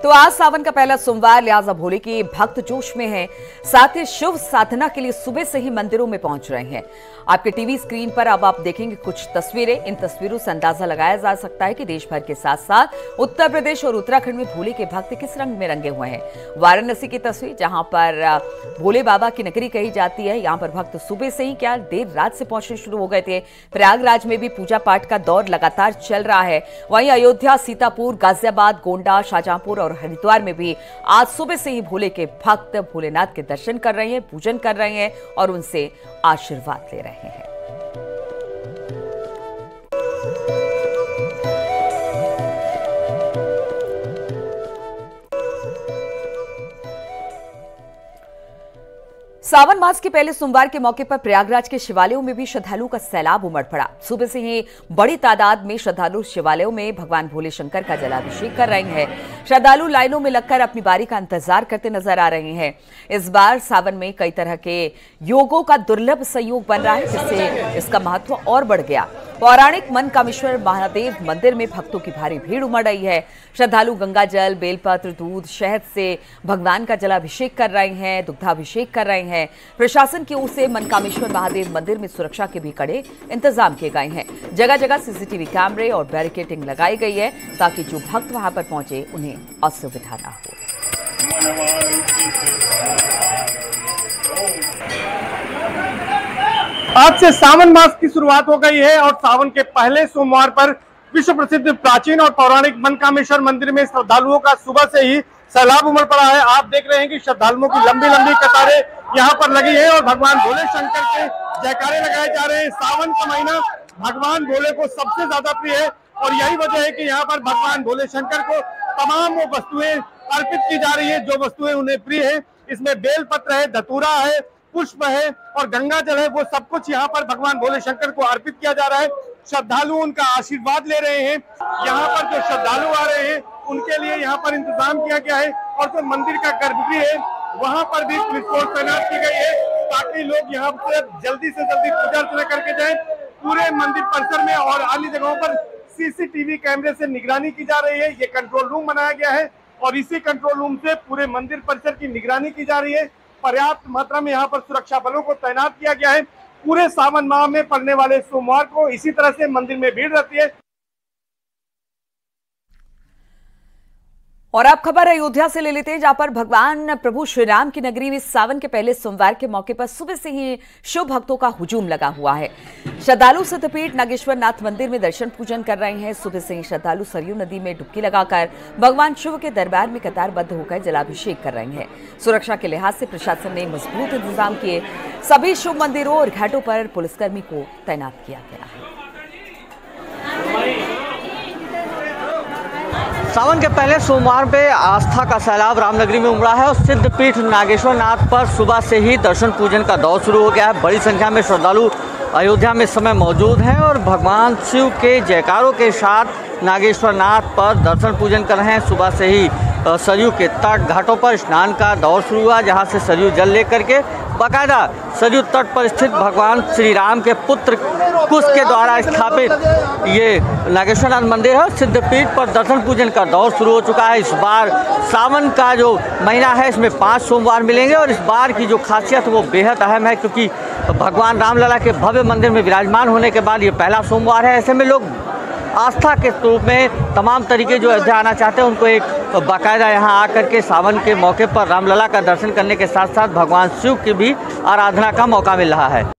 तो आज सावन का पहला सोमवार, लिहाजा भोले के भक्त जोश में हैं। साथ ही शिव साधना के लिए सुबह से ही मंदिरों में पहुंच रहे हैं। आपके टीवी स्क्रीन पर अब आप देखेंगे कुछ तस्वीरें। इन तस्वीरों से अंदाजा लगाया जा सकता है कि देश भर के साथ साथ उत्तर प्रदेश और उत्तराखंड में भोले के भक्त किस रंग में रंगे हुए हैं। वाराणसी की तस्वीर, जहां पर भोले बाबा की नगरी कही जाती है, यहां पर भक्त सुबह से ही क्या देर रात से पहुंचने शुरू हो गए थे। प्रयागराज में भी पूजा पाठ का दौर लगातार चल रहा है। वहीं अयोध्या, सीतापुर, गाजियाबाद, गोंडा, शाहजहांपुर और हरिद्वार में भी आज सुबह से ही भोले के भक्त भोलेनाथ के दर्शन कर रहे हैं, पूजन कर रहे हैं और उनसे आशीर्वाद ले रहे हैं। सावन मास के पहले सोमवार के मौके पर प्रयागराज के शिवालयों में भी श्रद्धालुओं का सैलाब उमड़ पड़ा। सुबह से ही बड़ी तादाद में श्रद्धालु शिवालयों में भगवान भोले शंकर का जलाभिषेक कर रहे हैं। श्रद्धालु लाइनों में लगकर अपनी बारी का इंतजार करते नजर आ रहे हैं। इस बार सावन में कई तरह के योगों का दुर्लभ संयोग बन रहा है, जिससे इसका महत्व और बढ़ गया। पौराणिक मनकामेश्वर महादेव मंदिर में भक्तों की भारी भीड़ उमड़ रही है। श्रद्धालु गंगा जल, बेलपत्र, दूध, शहद से भगवान का जलाभिषेक कर रहे हैं, दुग्धाभिषेक कर रहे हैं। प्रशासन की ओर से मनकामेश्वर महादेव मंदिर में सुरक्षा के भी कड़े इंतजाम किए गए हैं। जगह जगह सीसीटीवी कैमरे और बैरिकेडिंग लगाई गई है, ताकि जो भक्त वहां पर पहुंचे उन्हें असुविधा न हो। आज से सावन मास की शुरुआत हो गई है और सावन के पहले सोमवार पर विश्व प्रसिद्ध प्राचीन और पौराणिक मनकामेश्वर मंदिर में श्रद्धालुओं का सुबह से ही सैलाब उमड़ पड़ा है। आप देख रहे हैं कि श्रद्धालुओं की लंबी लंबी कतारें यहाँ पर लगी है और भगवान भोले शंकर के जयकारे लगाए जा रहे हैं। सावन का महीना भगवान भोले को सबसे ज्यादा प्रिय है और यही वजह है कि यहाँ पर भगवान भोले शंकर को तमाम वो वस्तुएं अर्पित की जा रही है जो वस्तुएं उन्हें प्रिय है। इसमें बेलपत्र है, धतूरा है, पुष्प है और गंगा जल है। वो सब कुछ यहाँ पर भगवान भोले शंकर को अर्पित किया जा रहा है। श्रद्धालु उनका आशीर्वाद ले रहे हैं। यहाँ पर जो श्रद्धालु आ रहे हैं उनके लिए यहाँ पर इंतजाम किया गया है और जो मंदिर का गर्भगृह है वहाँ पर भी पुलिस फोर्स तैनात की गई है, ताकि लोग यहाँ पर जल्दी से जल्दी पूजा अर्चना करके जाएं। पूरे मंदिर परिसर में और अन्य जगहों पर सीसीटीवी कैमरे से निगरानी की जा रही है। ये कंट्रोल रूम बनाया गया है और इसी कंट्रोल रूम से पूरे मंदिर परिसर की निगरानी की जा रही है। पर्याप्त मात्रा में यहाँ पर सुरक्षा बलों को तैनात किया गया है। पूरे सावन माह में पड़ने वाले सोमवार को इसी तरह से मंदिर में भीड़ रहती है। और अब खबर अयोध्या से ले लेते हैं, जहां पर भगवान प्रभु श्री राम की नगरी में सावन के पहले सोमवार के मौके पर सुबह से ही शिव भक्तों का हुजूम लगा हुआ है। श्रद्धालु सिद्धपीठ नागेश्वर नाथ मंदिर में दर्शन पूजन कर रहे हैं। सुबह से ही श्रद्धालु सरयू नदी में डुबकी लगाकर भगवान शिव के दरबार में कतारबद्ध होकर जलाभिषेक कर रहे हैं। सुरक्षा के लिहाज से प्रशासन ने मजबूत इंतजाम किए। सभी शिव मंदिरों और घाटों पर पुलिसकर्मी को तैनात किया गया है। सावन के पहले सोमवार पे आस्था का सैलाब रामनगरी में उमड़ा है और सिद्धपीठ नागेश्वर नाथ पर सुबह से ही दर्शन पूजन का दौर शुरू हो गया है। बड़ी संख्या में श्रद्धालु अयोध्या में इस समय मौजूद हैं और भगवान शिव के जयकारों के साथ नागेश्वर नाथ पर दर्शन पूजन कर रहे हैं। सुबह से ही सरयू के तट घाटों पर स्नान का दौर शुरू हुआ, जहां से सरयू जल लेकर के बाकायदा सरयू तट पर स्थित भगवान श्री राम के पुत्र कुश के द्वारा स्थापित ये नागेश्वरनाथ मंदिर है। सिद्धपीठ पर दर्शन पूजन का दौर शुरू हो चुका है। इस बार सावन का जो महीना है इसमें 5 सोमवार मिलेंगे और इस बार की जो खासियत वो बेहद अहम है, क्योंकि भगवान रामलला के भव्य मंदिर में विराजमान होने के बाद ये पहला सोमवार है। ऐसे में लोग आस्था के रूप में तमाम तरीके जो अयोध्या आना चाहते हैं उनको एक बाकायदा यहाँ आकर के सावन के मौके पर रामलला का दर्शन करने के साथ साथ भगवान शिव की भी आराधना का मौका मिल रहा है।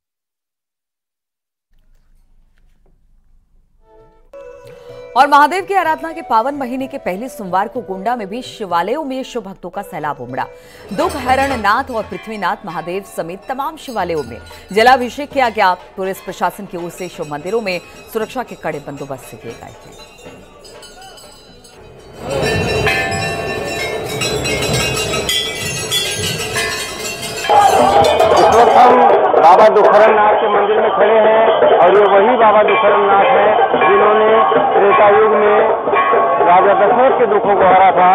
और महादेव की आराधना के पावन महीने के पहले सोमवार को गोंडा में भी शिवालयों में शिव भक्तों का सैलाब उमड़ा। दुख हरण नाथ और पृथ्वीनाथ महादेव समेत तमाम शिवालयों में जलाभिषेक किया गया। पुलिस प्रशासन की ओर से शिव मंदिरों में सुरक्षा के कड़े बंदोबस्त किए गए हैं। इस वक्त हम बाबा दुखहरण नाथ के मंदिर में खड़े हैं और ये वही बाबा दुखहरण नाथ है जिन्होंने त्रेता युग में राजा दशरथ के दुखों को हरा था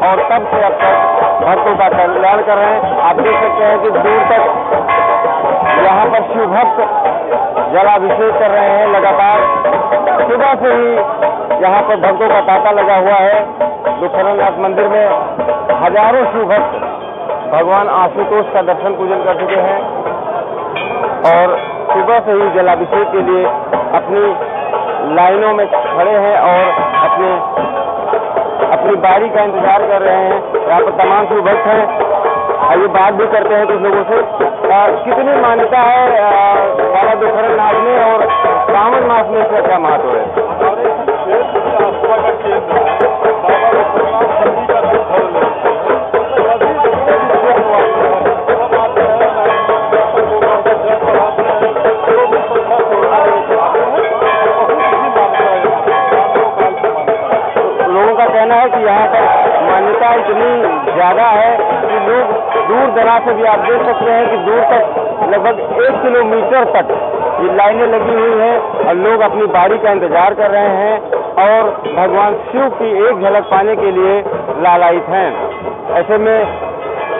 और तब से अब तक भक्तों का कल्याण कर रहे हैं। आप देख सकते हैं कि दूर तक यहाँ पर शिव भक्त जलाभिषेक कर रहे हैं। लगातार सुबह से ही यहाँ पर भक्तों का तांता लगा हुआ है। दुखरनाथ मंदिर में हजारों शिव भक्त भगवान आशुतोष का दर्शन पूजन कर चुके हैं और सुबह से ही जलाभिषेक के लिए अपनी लाइनों में खड़े हैं और अपनी बारी का इंतजार कर रहे हैं। यहाँ पर तमाम शिव भक्त हैं। आइए बात भी करते हैं कुछ लोगों से। कितनी मान्यता है बाबा दुखरनाथ में और सावन मास में इसका क्या महत्व है? लोगों का कहना है कि यहाँ पर मान्यता इतनी ज्यादा है कि लोग दूर दराज से भी आप देख सकते हैं कि दूर तक लगभग 1 किलोमीटर तक ये लाइनें लगी हुई हैं और लोग अपनी बारी का इंतजार कर रहे हैं और भगवान शिव की एक झलक पाने के लिए लालायित हैं। ऐसे में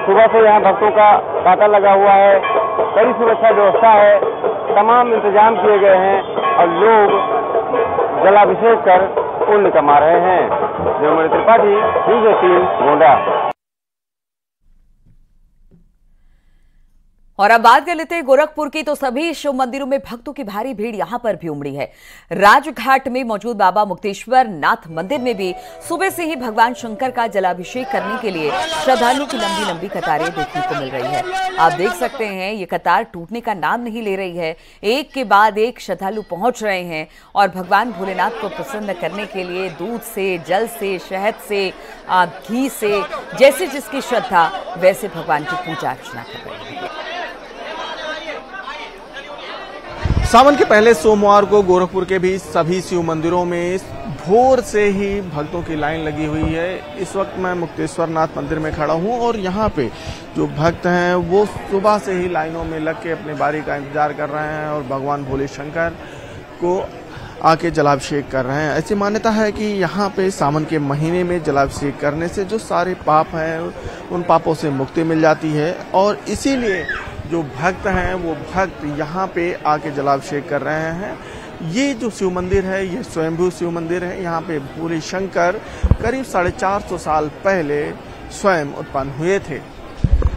सुबह से यहाँ भक्तों का तांता लगा हुआ है, कड़ी सुरक्षा व्यवस्था है, तमाम इंतजाम किए गए हैं और लोग जलाभिषेक कर पुण्य कमा रहे हैं। देवमणि त्रिपाठी, न्यूज़ 18 गोंडा। और अब बात कर लेते हैं गोरखपुर की। तो सभी शिव मंदिरों में भक्तों की भारी भीड़ यहां पर भी उमड़ी है। राजघाट में मौजूद बाबा मुक्तेश्वर नाथ मंदिर में भी सुबह से ही भगवान शंकर का जलाभिषेक करने के लिए श्रद्धालुओं की लंबी लंबी कतारें देखने को मिल रही है। आप देख सकते हैं ये कतार टूटने का नाम नहीं ले रही है। एक के बाद एक श्रद्धालु पहुंच रहे हैं और भगवान भोलेनाथ को प्रसन्न करने के लिए दूध से, जल से, शहद से, घी से, जैसे जिसकी श्रद्धा वैसे भगवान की पूजा अर्चना कर रहे हैं। सावन के पहले सोमवार को गोरखपुर के भी सभी शिव मंदिरों में भोर से ही भक्तों की लाइन लगी हुई है। इस वक्त मैं मुक्तेश्वर नाथ मंदिर में खड़ा हूं और यहाँ पे जो भक्त हैं वो सुबह से ही लाइनों में लग के अपनी बारी का इंतजार कर रहे हैं और भगवान भोले शंकर को आके जलाभिषेक कर रहे हैं। ऐसी मान्यता है कि यहाँ पे सावन के महीने में जलाभिषेक करने से जो सारे पाप हैं उन पापों से मुक्ति मिल जाती है और इसीलिए जो भक्त हैं वो भक्त यहाँ पे आके जलाभिषेक कर रहे हैं। ये जो शिव मंदिर है ये स्वयंभू शिव मंदिर है। यहाँ पे भोले शंकर करीब 450 साल पहले स्वयं उत्पन्न हुए थे।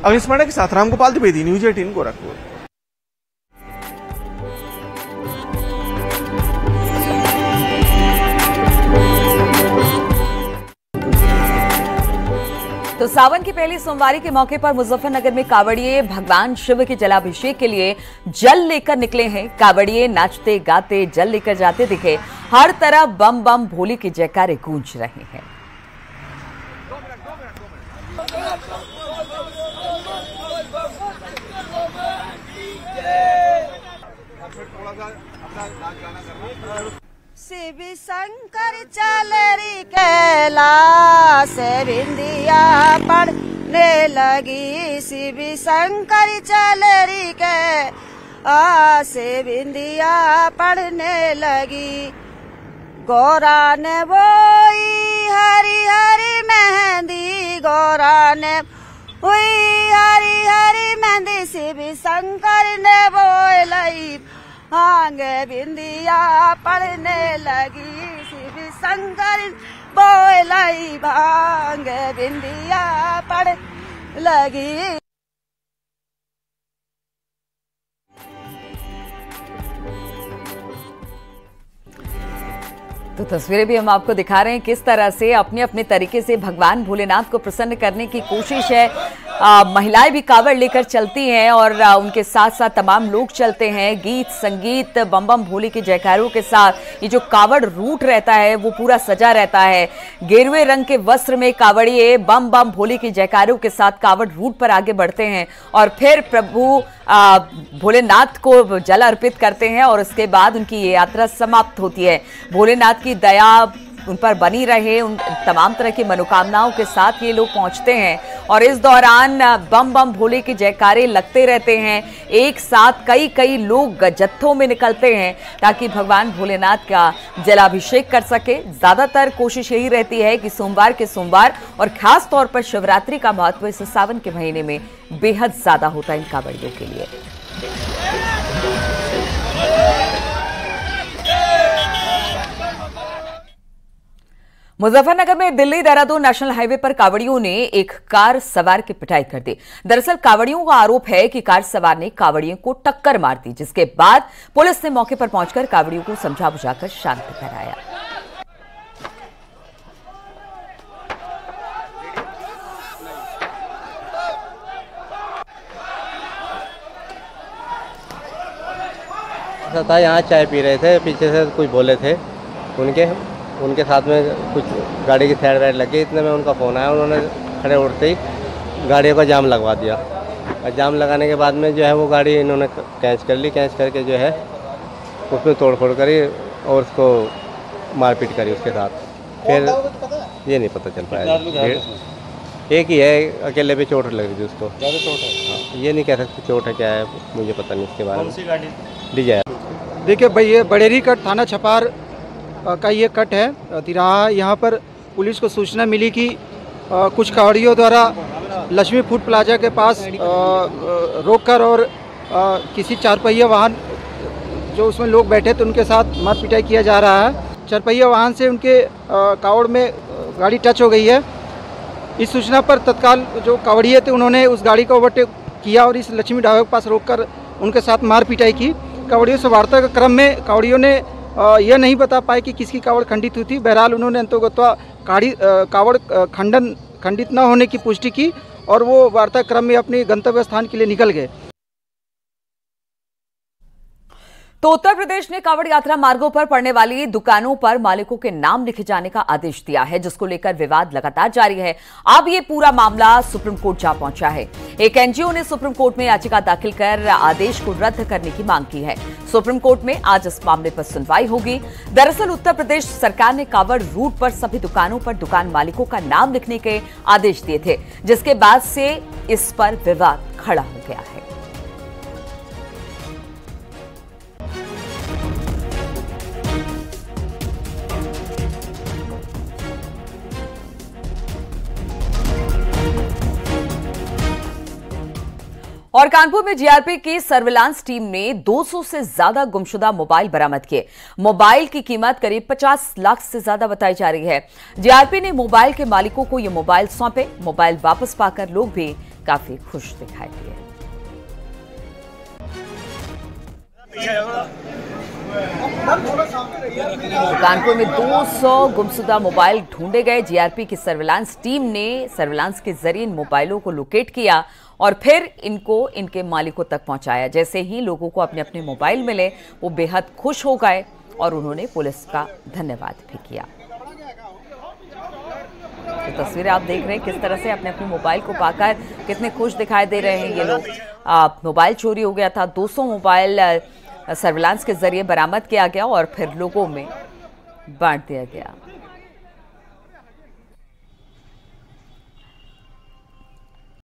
अग्निस्मरण के साथ रामगोपाल द्विवेदी, न्यूज़ 18 गोरखपुर। तो सावन की पहली सोमवारी के मौके पर मुजफ्फरनगर में कावड़िए भगवान शिव के जलाभिषेक के लिए जल लेकर निकले हैं। कावड़िए नाचते गाते जल लेकर जाते दिखे। हर तरफ बम बम भोले के जयकारे गूंज रहे हैं। शिव शंकर चल री कैलाश बिंदिया पढ़ने लगी। शिव शंकर चल री कैलाश बिंदिया पढ़ने लगी। गौरा ने बोई हरी हरी मेहंदी, गौरा ने बोई हरी हरी मेहंदी। शिव शंकर ने बोई भांग बिंदिया पढ़ने लगी। शिव शंकर बोलाई भांग बिंदिया पढ़ लगी। तो तस्वीरें भी हम आपको दिखा रहे हैं किस तरह से अपने अपने तरीके से भगवान भोलेनाथ को प्रसन्न करने की कोशिश है। महिलाएं भी कावड़ लेकर चलती हैं और उनके साथ साथ तमाम लोग चलते हैं। गीत संगीत बम बम भोले के जयकारों के साथ ये जो कावड़ रूट रहता है वो पूरा सजा रहता है। गेरुए रंग के वस्त्र में कावड़िए बम बम भोले के जयकारों के साथ कावड़ रूट पर आगे बढ़ते हैं और फिर प्रभु भोलेनाथ को जल अर्पित करते हैं और उसके बाद उनकी ये यात्रा समाप्त होती है। भोलेनाथ की दया उन पर बनी रहे, उन तमाम तरह की मनोकामनाओं के साथ ये लोग पहुंचते हैं और इस दौरान बम बम भोले के जयकारे लगते रहते हैं। एक साथ कई कई लोग जत्थों में निकलते हैं ताकि भगवान भोलेनाथ का जलाभिषेक कर सके। ज्यादातर कोशिश यही रहती है कि सोमवार के सोमवार और खास तौर पर शिवरात्रि का महत्व इस सावन के महीने में बेहद ज्यादा होता है इन कांवड़ियों के लिए। मुजफ्फरनगर में दिल्ली देहरादून नेशनल हाईवे पर कावड़ियों ने एक कार सवार की पिटाई कर दी। दरअसल कावड़ियों का आरोप है कि कार सवार ने कावड़ियों को टक्कर मार दी, जिसके बाद पुलिस ने मौके पर पहुंचकर कावड़ियों को समझा बुझाकर शांत कराया। ऐसा था, यहाँ चाय पी रहे थे, पीछे से कुछ बोले थे, उनके साथ में कुछ गाड़ी की साइड वाइड लगी। इतने में उनका फ़ोन आया, उन्होंने खड़े उठते ही गाड़ियों का जाम लगवा दिया। और जाम लगाने के बाद में जो है वो गाड़ी इन्होंने कैच कर ली। कैच करके जो है उसमें तोड़ फोड़ करी और उसको मारपीट करी उसके साथ। फिर ये नहीं पता चल पाया, एक ही है, अकेले पे चोट लग रही थी उसको। ज़्यादा चोट है? ये नहीं कह सकते चोट है क्या है, मुझे पता नहीं इसके बारे में। कौन सी गाड़ी? डिजायर। देखिए भाई, ये बड़ेरी कट थाना छपार का ये कट है तिराहा। यहाँ पर पुलिस को सूचना मिली कि कुछ कावड़ियों द्वारा लक्ष्मी फूड प्लाजा के पास रोककर और किसी चारपहिया वाहन जो उसमें लोग बैठे थे उनके साथ मार पिटाई किया जा रहा है। चारपहिया वाहन से उनके कावड़ में गाड़ी टच हो गई है। इस सूचना पर तत्काल जो कावड़िए थे उन्होंने उस गाड़ी को ओवरटेक किया और इस लक्ष्मी ढाबे के पास रोककर उनके साथ मार पिटाई की। कावड़ियों से वार्ता के क्रम में कावड़ियों ने यह नहीं बता पाए कि किसकी कावड़ खंडित हुई थी। बहरहाल उन्होंने अंतोगत्वा कावड़ खंडित न होने की पुष्टि की और वो वार्ता क्रम में अपने गंतव्य स्थान के लिए निकल गए। तो उत्तर प्रदेश ने कावड़ यात्रा मार्गों पर पड़ने वाली दुकानों पर मालिकों के नाम लिखे जाने का आदेश दिया है, जिसको लेकर विवाद लगातार जारी है। अब ये पूरा मामला सुप्रीम कोर्ट जा पहुंचा है। एक एनजीओ ने सुप्रीम कोर्ट में याचिका दाखिल कर आदेश को रद्द करने की मांग की है। सुप्रीम कोर्ट में आज इस मामले पर सुनवाई होगी। दरअसल उत्तर प्रदेश सरकार ने कावड़ रूट पर सभी दुकानों पर दुकान मालिकों का नाम लिखने के आदेश दिए थे, जिसके बाद से इस पर विवाद खड़ा हो गया है। और कानपुर में जीआरपी की सर्विलांस टीम ने 200 से ज्यादा गुमशुदा मोबाइल बरामद किए। मोबाइल की कीमत करीब 50 लाख से ज्यादा बताई जा रही है। जीआरपी ने मोबाइल के मालिकों को ये मोबाइल सौंपे। मोबाइल वापस पाकर लोग भी काफी खुश दिखाई दिए। कानपुर में 200 गुमशुदा मोबाइल ढूंढे गए। जीआरपी की सर्विलांस टीम ने सर्विलांस के जरिए इन मोबाइलों को लोकेट किया और फिर इनको इनके मालिकों तक पहुंचाया। जैसे ही लोगों को अपने अपने मोबाइल मिले, वो बेहद खुश हो गए और उन्होंने पुलिस का धन्यवाद भी किया। तो तस्वीरें आप देख रहे हैं किस तरह से अपने अपने मोबाइल को पाकर कितने खुश दिखाई दे रहे हैं ये लोग। मोबाइल चोरी हो गया था, 200 मोबाइल सर्विलांस के जरिए बरामद किया गया और फिर लोगों में बांट दिया गया।